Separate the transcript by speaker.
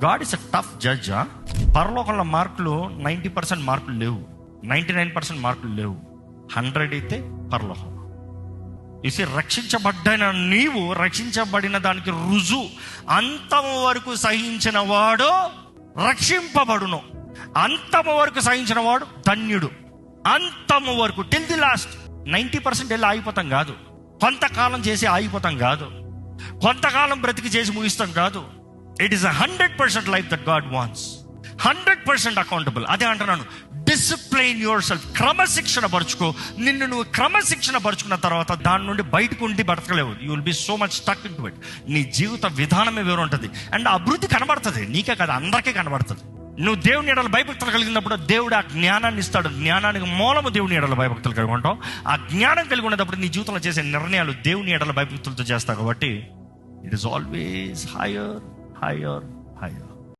Speaker 1: God is a tough judge. పరలోకంలో మార్కులు 90% మార్కులు లేవు, 99% మార్కులు లేవు, 100 అయితే పరలోకం. ఇసి రక్షించబడ్డ నీవు రక్షించబడిన దానికి రుజువు, అంతము వరకు సహించిన వాడు రక్షింపబడును. అంతము వరకు సహించిన వాడు ధన్యుడు. అంతము వరకు, టిల్ ది లాస్ట్. 90% వెళ్ళి ఆగిపోతాం కాదు, కొంతకాలం చేసి ఆగిపోతాం కాదు, కొంతకాలం బ్రతికి చేసి ముగిస్తాం కాదు. It is 100% life that God wants, 100% accountable. అదే అంటున్నాను, డిసిప్లైన్ యువర్ సెల్ఫ్. క్రమశిక్షణ పరుచుకో. నిన్ను నువ్వు క్రమశిక్షణ పరుచుకున్న తర్వాత దాని నుండి బయటకు ఉండి బ్రతకలేవు. You will be so much stuck in to it. నీ జీవిత విధానమే వేరు ఉంటుంది. అండ్ అభివృద్ధి కనబడుతుంది, నీకే కదా అందరికీ కనబడుతుంది. నువ్వు దేవుని ఎడల భయభక్తులు కలిగినప్పుడు దేవుడు ఆ జ్ఞానాన్ని ఇస్తాడు. జ్ఞానానికి మూలము దేవుని ఎడల భయభక్తులు కలిగి ఉంటావు. ఆ జ్ఞానం కలిగి ఉన్నప్పుడు నీ జీవితంలో చేసే నిర్ణయాలు దేవుని ఎడల భయభక్తులతో చేస్తావు. కాబట్టి it is always higher, higher, higher.